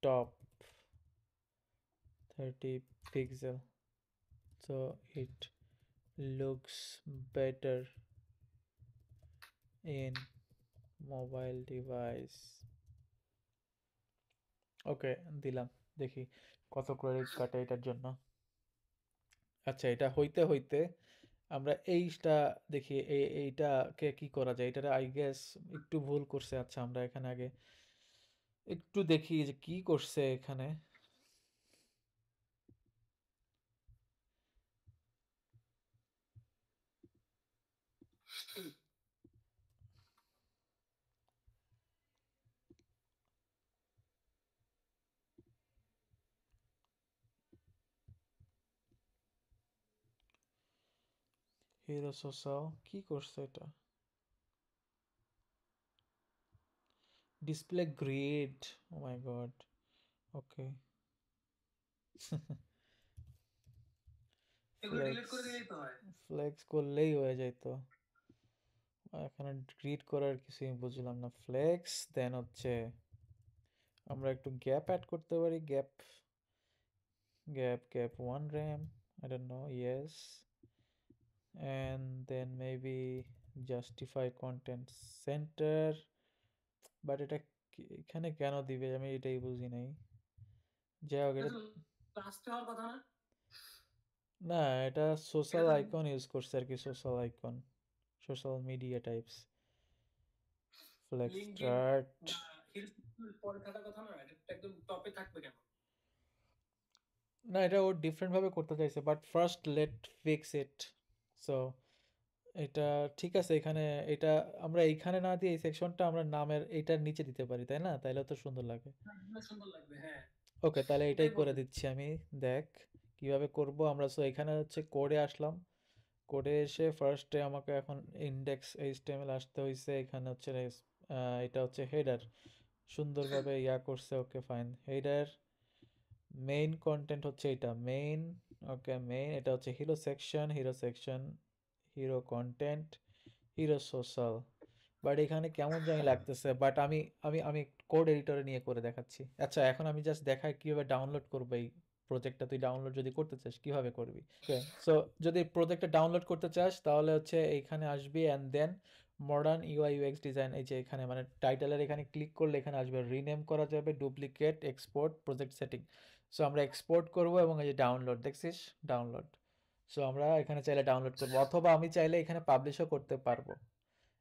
top 30 pixel, so it looks better in mobile device. ওকে, দিলাম, দেখি কত ক্রেডিট কাটে এটার জন্য। আচ্ছা, এটা হইতে হইতে আমরা এইটা দেখি, এইটাকে কি করা যায়। এটারে আই গেস একটু ভুল করছে। আচ্ছা, আমরা এখানে আগে একটু দেখি যে কি করছে এখানে। হিরো সোশ্যাল কি করছে এটা? ডিসপ্লে গ্রিড, ও মাই গড। ওকে, এগুলো ডিলিট করে দিলেই তো হয়। ফ্লেক্স করলেই হয়ে যাইতো। এখানে গ্রিড করার কিছুই বুঝলাম না। ফ্লেক্স দেন হচ্ছে আমরা একটু গ্যাপ অ্যাড করতে পারি। Gap gap 1 RAM, I don't know, yes, and then maybe justify content center, but এটা এখানে কেন দিবে আমি এটাই বুঝি নাই। যাই হোক, এটা লাস্টে হওয়ার কথা না। না, এটা সোশ্যাল এটা তো আইকন ইউজ করছে আর কি, social icon, social media types. Flex LinkedIn start, বা হিলস পরে থাকার কথা না, এটা একদম টপে থাকবে কেন? না এটা ও ডিফারেন্ট ভাবে করতে চাইছে, but first let fix it. So এটা ঠিক আছে। এখানে এটা আমরা এইখানে না দিয়ে এই সেকশনটা আমরা নামের এইটার নিচে দিতে পারি, তাই না? তাইলে তো সুন্দর লাগে। একদম সুন্দর লাগবে, হ্যাঁ। ওকে, তাহলে এটাই এটাই করে বলতে দিচ্ছি আমি। দেখ কিভাবে করব আমরা। সো এখানে হচ্ছে কোডে আসলাম। কোডে এসে ফার্স্টে আমাকে এখন ইন্ডেক্স এইচটিএমএল আসতে হয়েছে। এখানে হচ্ছে এটা হচ্ছে হেডার, সুন্দরভাবে ইয়া করছে। Okay fine, header main content হচ্ছে এটা মেইন। ওকে মেইন, এটা হচ্ছে hero section, hero content, hero social. But এখানে কেমন জানি লাগতেছে, বাট আমি আমি আমি কোড এডিটরে নিয়ে করে দেখাচ্ছি। আচ্ছা, এখন আমি জাস্ট দেখাই কিভাবে ডাউনলোড করবো এই প্রজেক্টটা। তুই ডাউনলোড যদি করতে চাস কিভাবে করবি? ওকে, সো যদি প্রজেক্টটা ডাউনলোড করতে চাস তাহলে হচ্ছে এইখানে আসবি, and then modern UI UX design, এই যে এখানে মানে টাইটেলের এখানে ক্লিক করলে এখানে আসবে রিনেম করা যাবে, duplicate, export, project setting. So আমরা এক্সপোর্ট করব এবং এই যে ডাউনলোড দেখছিস, ডাউনলোড। সো আমরা এখানে চাইলে ডাউনলোড করবো, অথবা আমি চাইলে এখানে পাবলিশও করতে পারবো।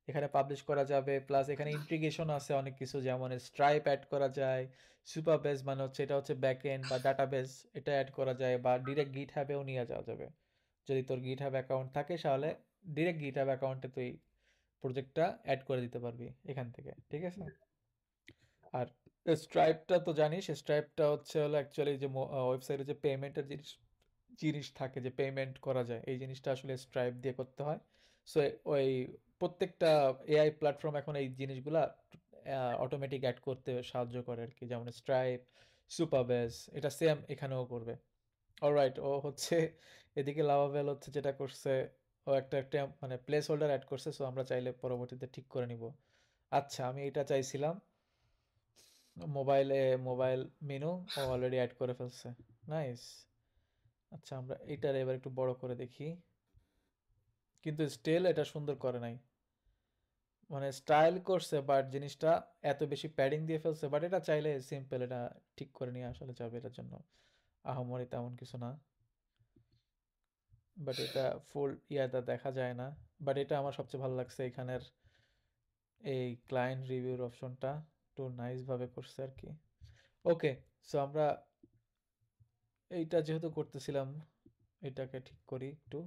এখানে পাবলিশ করা যাবে, প্লাস এখানে ইন্টিগ্রেশন আছে অনেক কিছু, যেমন স্ট্রাইপ অ্যাড করা যায়, সুপার বেস মানে হচ্ছে এটা হচ্ছে ব্যাক এন্ড বা ডাটাবেস, এটা অ্যাড করা যায়, বা ডিরেক্ট গিট হ্যাবেও নিয়ে যাওয়া যাবে। যদি তোর গিট হ্যাব অ্যাকাউন্ট থাকে তাহলে ডিরেক্ট গিট হ্যাব অ্যাকাউন্টে তুই প্রজেক্টটা অ্যাড করে দিতে পারবি এখান থেকে, ঠিক আছে? আর স্ট্রাইপটা তো জানিস, স্ট্রাইপটা হচ্ছে হলো অ্যাকচুয়ালি যে ওয়েবসাইটে যে পেমেন্টের জিনিস জিনিস থাকে, যে পেমেন্ট করা যায়, এই জিনিসটা আসলে স্ট্রাইপ দিয়ে করতে হয়। সো ওই প্রত্যেকটা এআই প্ল্যাটফর্ম এখন এই জিনিসগুলা অটোমেটিক অ্যাড করতে সাহায্য করে আর কি, যেমন স্ট্রাইপ, সুপারবেস, এটা সেম এখানেও করবে। অলরাইট, ও হচ্ছে এদিকে লাভাবেল হচ্ছে যেটা করছে, ও একটা একটা মানে প্লেস হোল্ডার অ্যাড করছে। সো আমরা চাইলে পরবর্তীতে ঠিক করে নিব। আচ্ছা, আমি এটা চাইছিলাম মোবাইল মেনু, ও অলরেডি অ্যাড করে ফেলছে। নাইস। আচ্ছা, আমরা এটার এবার একটু বড় করে দেখি, কিন্তু স্টিল এটা সুন্দর করে নাই। মানে স্টাইল করছে বাট জিনিসটা এত বেশি প্যাডিং দিয়ে ফেলছে। বাট এটা চাইলে সিম্পল, এটা ঠিক করে নিয়ে আসলে যাবে, এটার জন্য আহামরি তেমন কিছু না। বাট এটা ফুল ইয়াটা দেখা যায় না। বাট এটা আমার সবচেয়ে ভালো লাগছে এখানের এই ক্লায়েন্ট রিভিউর অপশনটা, একটু নাইস ভাবে করছে আর কি। ওকে, সো আমরা এইটা যেহেতু করতেছিলাম, এটাকে ঠিক করি একটু।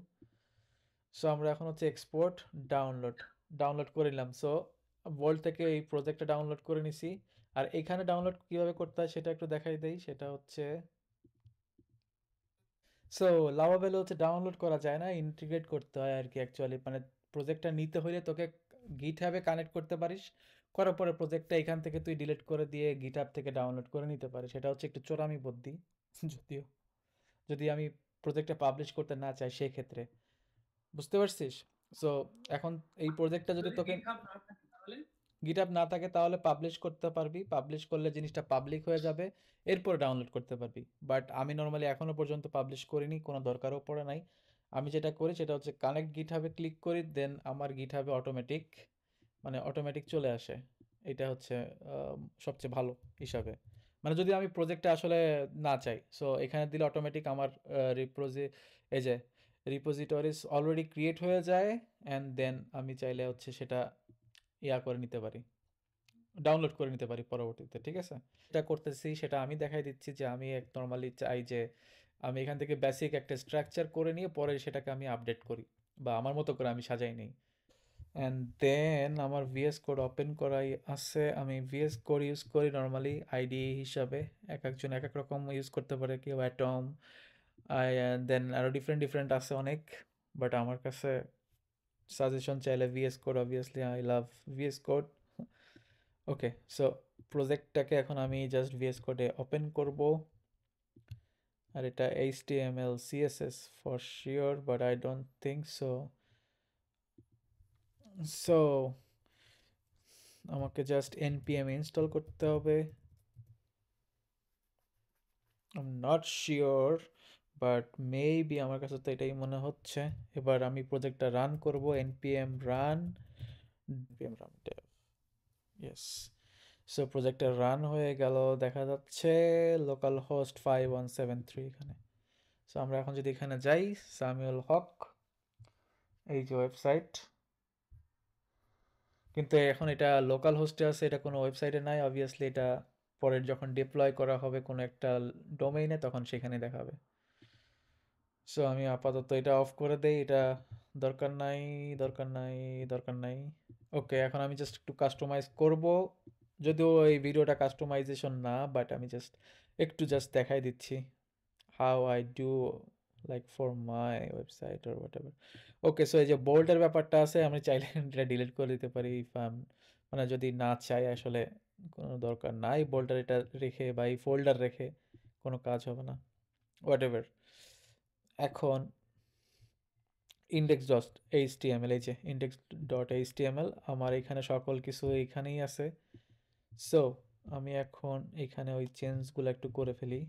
সো আমরা এখন হচ্ছে এক্সপোর্ট, ডাউনলোড, ডাউনলোড করে নিলাম। সো ওয়ার্ল্ড থেকে এই প্রজেক্টটা ডাউনলোড করে নিছি। আর এখানে ডাউনলোড কিভাবে করতে হয় সেটা একটু দেখাই দেই। সেটা হচ্ছে, সো লাভাবেল হচ্ছে ডাউনলোড করা যায় না, ইন্টিগ্রেট করতে হয় আর কি অ্যাকচুয়ালি। মানে প্রজেক্টটা নিতে হইলে তোকে গিটহাবে কানেক্ট করতে পারিস, করার পরে প্রজেক্টটা এখান থেকে তুই ডিলিট করে দিয়ে গিটহাব থেকে ডাউনলোড করে নিতে পারিস। সেটা হচ্ছে একটু চোরামি বুদ্ধি, যদিও যদি আমি প্রজেক্টটা পাবলিশ করতে না চাই সেক্ষেত্রে, বুঝতে পারছিস? সো এখন এই প্রজেক্টটা যদি যদি তোকে GitHub না থাকে তাহলে? গিটহাব না থাকে তাহলে পাবলিশ করতে পারবি, পাবলিশ করলে জিনিসটা পাবলিক হয়ে যাবে, এরপর ডাউনলোড করতে পারবি। বাট আমি নর্মালি এখনো পর্যন্ত পাবলিশ করিনি, কোনো দরকারও পড়ে নাই। আমি যেটা করি সেটা হচ্ছে কানেক্ট গিটহাবে ক্লিক করি, দেন আমার গিটহাবে অটোমেটিক চলে আসে। এটা হচ্ছে সবচেয়ে ভালো হিসাবে, মানে যদি আমি প্রজেক্টটা আসলে না চাই, সো এখানে দিলে অটোমেটিক আমার এই যে রিপোজিটরিজ অলরেডি ক্রিয়েট হয়ে যায়, অ্যান্ড দেন আমি চাইলে হচ্ছে সেটা করে নিতে পারি, ডাউনলোড করে নিতে পারি পরবর্তীতে। ঠিক আছে, এটা করতেছি সেটা আমি দেখাই দিচ্ছি যে আমি এক নর্মালি চাই যে আমি এখান থেকে বেসিক একটা স্ট্রাকচার করে নিয়ে পরে সেটাকে আমি আপডেট করি বা আমার মতো করে আমি সাজাই নিই। অ্যান্ড দেন আমার ভিএস কোড ওপেন করাই আছে, আমি ভিএস কোড ইউজ করি নর্মালি আইডি হিসাবে। একজন এক এক রকম ইউজ করতে পারে, কেউ অ্যাটম, দেন আরও ডিফারেন্ট আছে অনেক, বাট আমার কাছে সাজেশন চাইলে VS code, obviously I love VS code. Okay, so প্রজেক্টটাকে এখন আমি জাস্ট ভিএস কোডে ওপেন করব, আর এটা HTML CSS for sure, but I don't think so. So আমাকে জাস্ট npm ইনস্টল করতে হবে, I am not sure, but maybe আমার কাছে তো এটাই মনে হচ্ছে। এবার আমি প্রজেক্টটা রান করব, npm run dev, yes. So প্রজেক্টটা রান হয়ে গেল, দেখা যাচ্ছে লোকাল হোস্ট 5173 এখানে। সো আমরা এখন যদি এখানে যাই, সামিউল হক, এই যে ওয়েবসাইট, কিন্তু এখন এটা লোকাল হোস্টে আছে, এটা কোনো ওয়েবসাইটে নাই। অবভিয়াসলি এটা পরের যখন ডিপ্লয় করা হবে কোনো একটা ডোমেইনে, তখন সেখানে দেখাবে। সো আমি আপাতত এটা অফ করে দেই, এটা দরকার নাই, দরকার নাই, দরকার নাই। ওকে, এখন আমি জাস্ট একটু কাস্টমাইজ করব, যদিও এই ভিডিওটা কাস্টমাইজেশন না, বাট আমি একটু দেখাই দিচ্ছি how I do like for my website or what ever. Okay, so এই যে বোল্ডের ব্যাপারটা আছে, আমি চাইলে এটা ডিলিট করে দিতে পারি, মানে যদি না চাই, আসলে কোনো দরকার নাই বোল্ডার এটা রেখে বা এই ফোল্ডার রেখে কোনো কাজ হবে না, হোয়াট এভার। এখন ইন্ডেক্স ডট এইচটিএমএল, এই যে ইন্ডেক্স ডট এইচটিএমএল, আমার এখানে সকল কিছু এইখানেই আছে। সো আমি এখন এখানে ওই চেঞ্জগুলো একটু করে ফেলি।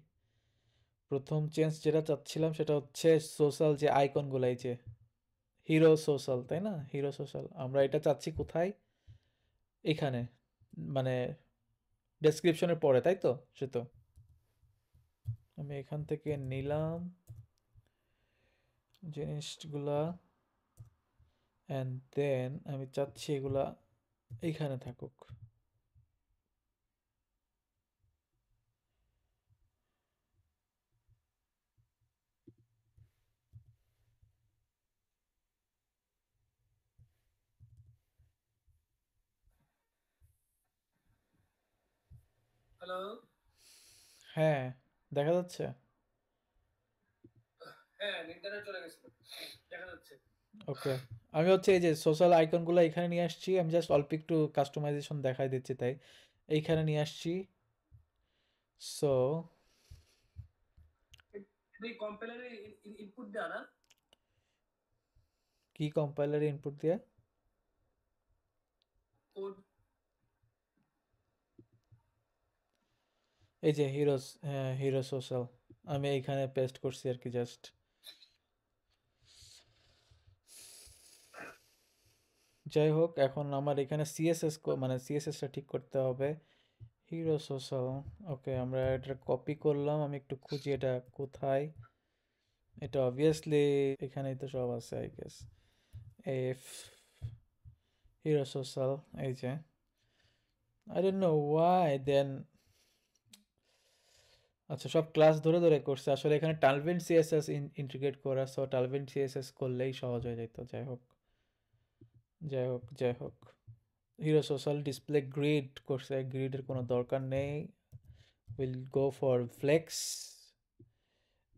প্রথম চেঞ্জ যেটা চাচ্ছিলাম সেটা হচ্ছে সোশ্যাল যে আইকনগুলো, এই যে হিরো সোশ্যাল, তাই না, হিরো সোশ্যাল, আমরা এটা চাচ্ছি কোথায়, এখানে, মানে ডেসক্রিপশনের পরে, তাই তো, সে তো আমি এখান থেকে নিলাম জিনিসগুলা, অ্যান্ড দেন আমি চাচ্ছি এগুলা এইখানে থাকুক। হ্যালো। হ্যাঁ, দেখা যাচ্ছে। হ্যাঁ, ইন্টারনেট চলে গেছিল, দেখা যাচ্ছে। ওকে, আমি হচ্ছে এই যে সোশ্যাল আইকনগুলো এখানে নিয়ে আসছি, আমি জাস্ট অল্প একটু কাস্টমাইজেশন দেখাই দিচ্ছি, তাই এইখানে নিয়ে আসছি। সো এই কম্পাইলারে ইনপুট দেয়া না? কি কম্পাইলারে ইনপুট দিয়ে? কোড। এই যে হিরোস, হ্যাঁ হিরো সোশ্যাল, আমি এইখানে পেস্ট করছি আর কি জাস্ট। যাই হোক, এখন আমার এখানে সিএসএস, মানে সিএসএসটা ঠিক করতে হবে, হিরো সোশ্যাল। ওকে, আমরা এটা কপি করলাম, আমি একটু খুঁজি এটা কোথায়। এটা অবভিয়াসলি এখানেই তো সব আছে I guess, F hero social, এই যে আই ডোন্ট নো ওয়াই দেন। আচ্ছা, সব ক্লাস ধরে ধরে করছে, আসলে এখানে টালভিন সিএসএস ইন্টিগ্রেট করা, সো টালভিন সিএসএস করলেই সহজ হয়ে যেত। যাই হোক, যাই হোক, যাই হোক, হিরো সোশ্যাল ডিসপ্লে গ্রিড করছে, গ্রিডের কোনো দরকার নেই, will go for flex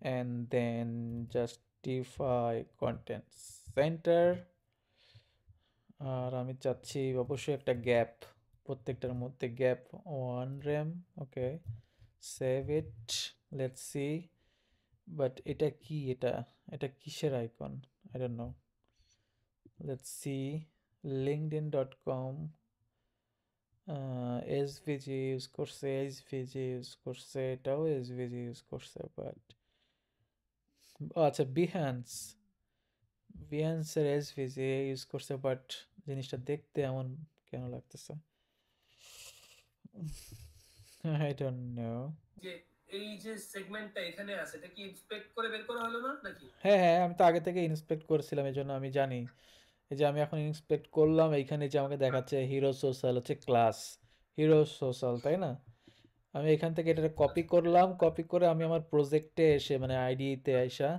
and then justify content centre. আর আমি চাচ্ছি অবশ্যই একটা গ্যাপ, প্রত্যেকটার মধ্যে gap 1 rem. Okay, save it, let's see. But এটা কি, এটা এটা কিসের icon, I don't know, let's see. linkedin.com, SVG use করছে, এইচভিজি ইউজ করছে, এটাও এসভিজি ইউজ করছে, বাট আচ্ছা বিহ্যান্সের এসভিজি ইউজ করছে, বাট জিনিসটা দেখতে এমন কেন লাগতেছে? I don't no. যে এই যে সেগমেন্টটা এখানে আছে এটা কি ইন্সপেক্ট করে বের করা হলো না নাকি? হ্যাঁ হ্যাঁ, আমি তো আগে থেকে ইন্সপেক্ট করেছিলাম, এই জন্য আমি জানি। এই যে আমি এখন ইন্সপেক্ট করলাম, এইখানে যে আমাকে দেখাচ্ছে হিরো সোশ্যাল হচ্ছে ক্লাস হিরো সোশ্যাল, তাই না? আমি এখান থেকে এটা কপি করলাম, কপি করে আমি আমার প্রজেক্টে এসে মানে আইডিতে আইসা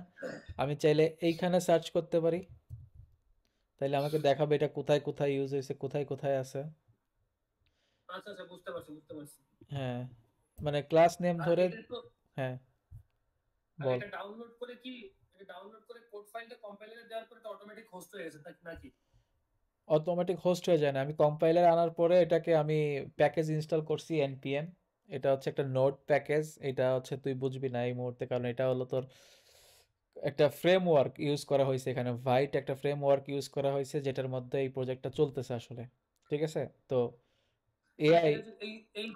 আমি চাইলে এইখানে সার্চ করতে পারি, তাইলে আমাকে দেখাবে এটা কোথায় কোথায় ইউজ হয়েছে, কোথায় কোথায় আছে। আচ্ছা আচ্ছা, বুঝতে পারছি বুঝতে পারছি। হ্যাঁ, মানে ক্লাস নেম আর ধরে। এটা তো হ্যাঁ, আর বল। এটা ডাউনলোড করে কি, এটা ডাউনলোড করে কোড ফাইলটা কম্পাইলারে দেওয়ার পরে এটা অটোমেটিক হোস্ট হয়ে গেছে নাকি? অটোমেটিক হোস্ট হয়ে যায় না, আমি কম্পাইলার আনার পরে এটাকে আমি প্যাকেজ ইনস্টল করছি npm। এটা হচ্ছে একটা নোড প্যাকেজ, এটা হচ্ছে তুই বুঝবি না এই মুহূর্তে, কারণ এটা হলো তোর একটা ফ্রেমওয়ার্ক ইউজ করা হয়েছে এখানে, ভাইট একটা ফ্রেমওয়ার্ক ইউজ করা হয়েছে যেটার মধ্যে এই প্রজেক্টটা চলতেছে আসলে। ঠিক আছে, তো আচ্ছা, এআই। এটা এই এই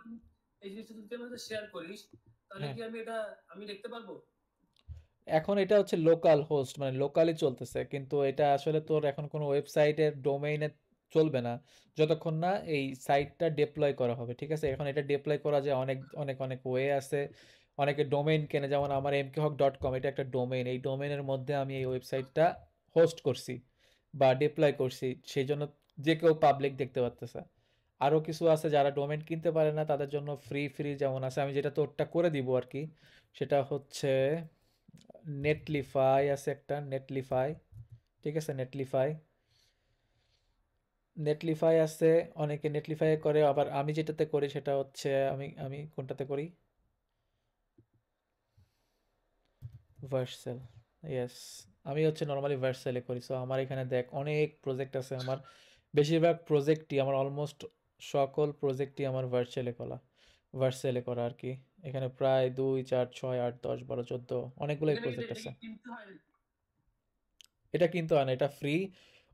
এই জিনিসটা যদি আমাদের শেয়ার করিস তাহলে হ্যাঁ, কি আমি দেখতে পারবো? এখন এটা হচ্ছে লোকাল হোস্ট, মানে লোকালি চলতেছে, কিন্তু এটা আসলে তোর এখন কোনো ওয়েবসাইটের ডোমেইনে চলবে না যতক্ষণ না এই সাইটটা ডিপ্লয় করা হবে। ঠিক আছে, এখন এটা ডিপ্লয় করা যায় অনেক অনেক অনেক ওয়ে আছে। অনেকে ডোমেইন কেনে, যেমন আমার mkhawk.com, এটা একটা ডোমেইন, এই ডোমেইনের মধ্যে আমি এই ওয়েবসাইটটা হোস্ট করছি বা ডিপ্লয় করছি, সেই জন্য যে কেউ পাবলিক দেখতে পারতেছে। আরও কিছু আছে যারা ডোমেইন কিনতে পারে না, তাদের জন্য ফ্রি ফ্রি যেমন আছে, আমি যেটা তোরটা করে দিব আর কি, সেটা হচ্ছে নেটলিফাই আছে একটা, নেটলিফাই। ঠিক আছে, নেটলিফাই, নেটলিফাই আছে, অনেকে নেটলিফাই করে, আবার আমি যেটাতে করি সেটা হচ্ছে আমি আমি কোনটাতে করি, ভার্সেল। ইয়েস, আমি হচ্ছে নর্মালি ভার্সেলে করি। সো আমার এখানে দেখ অনেক প্রজেক্ট আছে, আমার বেশিরভাগ প্রজেক্টই আমার অলমোস্ট সকল প্রজেক্টই আমার ভার্সেলে করা আর কি। এখানে প্রায় 2 4 6 8 10 12 14 অনেকগুলোই এখানে প্রজেক্ট এটা আছে। কি কিনতে হয় নাকি? এটা কিন্তু হয় না, এটা ফ্রি।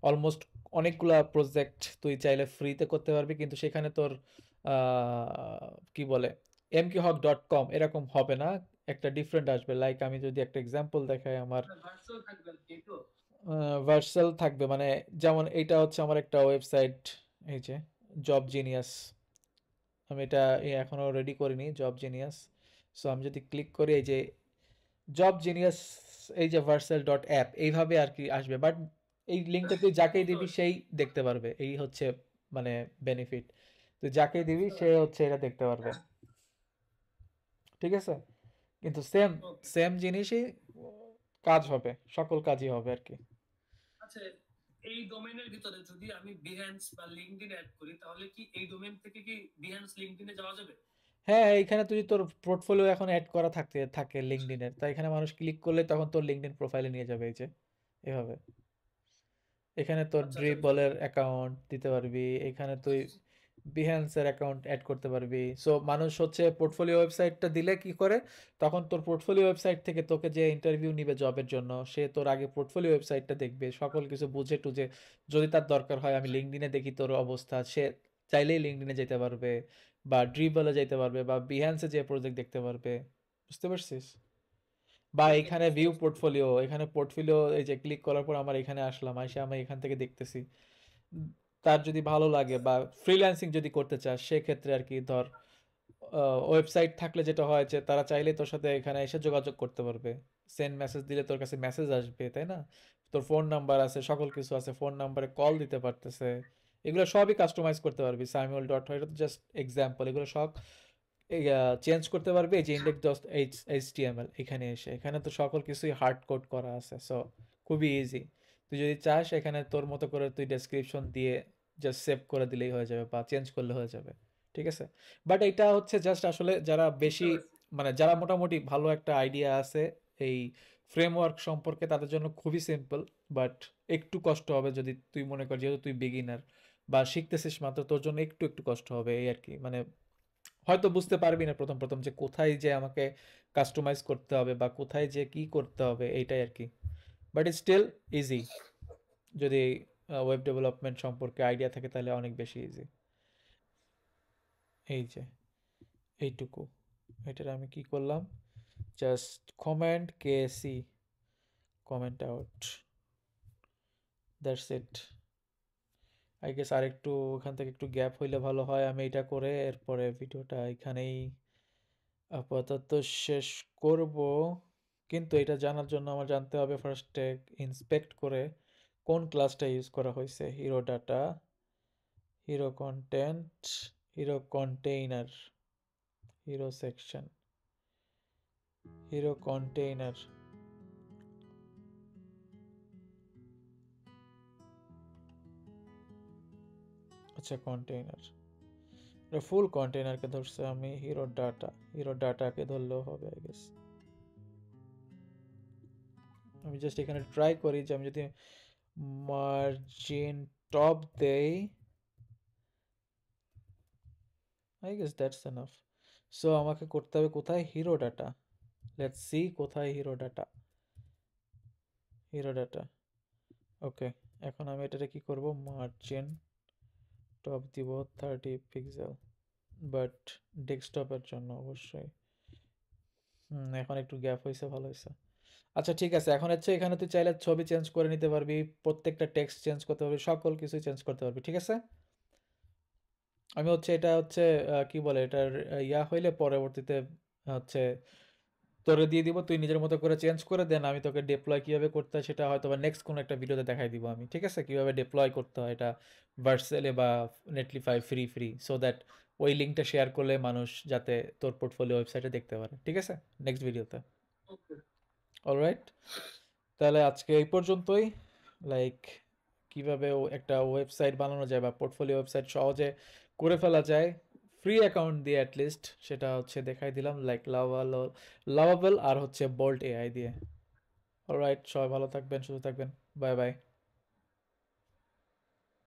অলমোস্ট অনেকগুলা প্রজেক্ট তুই চাইলে ফ্রিতে করতে পারবি, কিন্তু সেখানে তোর কি বলে mkhawk.com এরকম হবে না, একটা ডিফারেন্ট আসবে। লাইক আমি যদি একটা এক্সাম্পল দেখাই, আমার ভার্চুয়াল থাকবে আর কি, এই তো? ভার্সাল থাকবে, মানে যেমন এইটা হচ্ছে আমার একটা ওয়েবসাইট, এই যে জব জিনিয়াস, আমি এটা এখনো রেডি করিনি, জব জিনিয়াস। সো আমি যদি ক্লিক করি এই যে জব জিনিয়াস, এই যে ভার্সেল ডট অ্যাপ এইভাবে আর কি আসবে, বাট এই লিঙ্কটা তুই যাকেই বুঝতে দিবি পারছি সেই দেখতে পারবে, এই হচ্ছে মানে বেনিফিট, তুই যাকেই দিবি বুঝতে সে পারছি। হচ্ছে এটা দেখতে পারবে। ঠিক আছে, কিন্তু সেম ওকে। সেম জিনিসই কাজ হবে, সকল কাজই হবে আর কি। আচ্ছা, এই ডোমেইনের ভিতরে যদি আমি বিহ্যান্স বা লিঙ্কডইন অ্যাড করি তাহলে কি এই ডোমেইন থেকে কি বিহ্যান্স লিঙ্কডইনে যাওয়া যাবে? হ্যাঁ, এইখানে তুই তোর পোর্টফোলিও এখন অ্যাড করা থাকতে থাকে লিঙ্কডইনের, তাই এখানে মানুষ ক্লিক করলে তখন তোর লিঙ্কডইন প্রোফাইলে নিয়ে যাবে, এই যে এভাবে। এখানে তোর আচ্ছা আচ্ছা, বুঝতে ড্রিবলের অ্যাকাউন্ট দিতে পারবি, এখানে তুই বিহ্যান্সের অ্যাকাউন্ট অ্যাড করতে পারবি। সো মানুষ হচ্ছে পোর্টফোলিও ওয়েবসাইটটা দিলে কি করে, তখন তোর পোর্টফোলিও ওয়েবসাইট থেকে তোকে যে ইন্টারভিউ নিবে জবের জন্য, সে তোর আগে পোর্টফোলিও ওয়েবসাইটটা দেখবে, সকল কিছু বুঝে টুঝে, যদি তার দরকার হয়, আমি লিঙ্কডইনে দেখি তোর অবস্থা, সে চাইলেই লিঙ্কডইনে যেতে পারবে বা ড্রিবলে যেতে পারবে বা বিহ্যান্সে যে প্রজেক্ট দেখতে পারবে। বুঝতে পারছিস? বা ওকে, এখানে বুঝতে ভিউ পারছি। পোর্টফোলিও, এখানে পোর্টফোলিও, এই যে ক্লিক করার পর আমার এখানে আসলাম, এসে আমি এখান থেকে দেখতেছি। তার যদি ভালো লাগে বা ফ্রিল্যান্সিং যদি করতে চাস সেক্ষেত্রে আর কি, ধর ওয়েবসাইট থাকলে যেটা হয় যে তারা চাইলে তোর সাথে এখানে এসে যোগাযোগ করতে পারবে, সেন্ড মেসেজ দিলে তোর কাছে মেসেজ আসবে, তাই না? তোর ফোন নাম্বার আছে, সকল কিছু আছে, ফোন নাম্বারে কল দিতে পারতেছে। এগুলো সবই কাস্টমাইজ করতে পারবি সাইমুল ডট, এটা তো জাস্ট এক্সাম্পল, এগুলো সব চেঞ্জ করতে পারবে এই যে ইন্ডেক্স ডট এইচটিএমএল এখানে এসে, এখানে তো সকল কিছুই হার্ড কোড করা আছে। সো খুবই ইজি, তুই যদি চাস এখানে তোর মতো করে তুই ডেসক্রিপশন দিয়ে জাস্ট সেভ করে দিলেই হয়ে যাবে বা চেঞ্জ করলে হয়ে যাবে। ঠিক আছে, বাট এটা হচ্ছে জাস্ট আসলে যারা বুঝতে বেশি পারছি। মানে যারা মোটামুটি ভালো একটা আইডিয়া আছে এই ফ্রেমওয়ার্ক সম্পর্কে, তাদের জন্য খুবই সিম্পল, বাট একটু কষ্ট হবে যদি তুই মনে কর, যেহেতু তুই বিগিনার বা শিখতেছিস মাত্র, তোর জন্য একটু একটু কষ্ট হবে এই আর কি। মানে হয়তো বুঝতে পারবি না প্রথম প্রথম যে কোথায় যে আমাকে কাস্টমাইজ করতে হবে বা কোথায় যে কি করতে হবে, এইটাই আর কি। বাট স্টিল ইজি, যদি ওয়েব ডেভেলপমেন্ট সম্পর্কে আইডিয়া থাকে তাহলে অনেক বেশি ইজি। এই যে এইটুকু, এটার আমি কি করলাম, জাস্ট কমেন্ট কেসি, comment out, that's it. I guess আর একটু ওখান থেকে একটু গ্যাপ হইলে ভালো হয়। আমি এটা করে এরপরে ভিডিওটা এখানেই আপাতত শেষ করব। কিন্তু এটা জানার জন্য আমার জানতে হবে ফার্স্টে ইন্সপেক্ট করে কোন ক্লাসটা ইউজ করা হয়েছে। Hero data, hero content, hero container, hero section, hero container. আচ্ছা কন্টেইনার, ফুল কন্টেইনারকে ধরছে আমি। হিরো ডাটা, হিরো ডাটাকে ধরলেও হবে আই গেস। আমি জাস্ট এখানে ট্রাই করি যে আমি যদি মার্জিন টপ দেই, I guess that's enough. So আমাকে করতে হবে কোথায়, হিরো ডাটা। লেটস সি কোথায় হিরো ডাটা, হিরো ডাটা। ওকে, এখন আমি এটাতে কি করব, মার্জিন টপ দিব 30 পিক্সেল, বাট ডেস্কটপের জন্য অবশ্যই। এখন একটু গ্যাপ হয়েছে, ভালো হয়েছে। আচ্ছা ঠিক আছে, এখন হচ্ছে এখানে তুই চাইলে ছবি চেঞ্জ করে নিতে পারবি, প্রত্যেকটা টেক্সট চেঞ্জ করতে পারবি, সকল কিছু চেঞ্জ করতে পারবি, ঠিক আছে। আমি হচ্ছে এটা হচ্ছে কি বলে এটার ইয়া হইলে পরবর্তীতে হচ্ছে তোরে দিয়ে দিব, তুই নিজের মতো করে চেঞ্জ করে দেন। আমি তোকে ডিপ্লয় কিভাবে করতে হয় সেটা হয়তো বা নেক্সট কোনো একটা ভিডিওতে দেখাই দিব আমি, ঠিক আছে, কিভাবে ডিপ্লয় করতে হয় এটা ভার্সেলে বা নেটলিফাই ফ্রি, সো দ্যাট ওই লিঙ্কটা শেয়ার করলে মানুষ যাতে তোর পোর্টফোলিও ওয়েবসাইটে দেখতে পারে, ঠিক আছে, নেক্সট ভিডিওতে। ওকে, অলরাইট, তাহলে আজকে এই পর্যন্তই। লাইক কিভাবে একটা ওয়েবসাইট বানানো যায় বা পোর্টফোলিও ওয়েবসাইট সহজে করে ফেলা যায় ফ্রি অ্যাকাউন্ট দিয়ে অ্যাটলিস্ট, সেটা হচ্ছে দেখাই দিলাম, লাইক লাভাবল আর হচ্ছে বোল্ট এআই দিয়ে। অলরাইট, সবাই ভালো থাকবেন, সুস্থ থাকবেন, বাই বাই।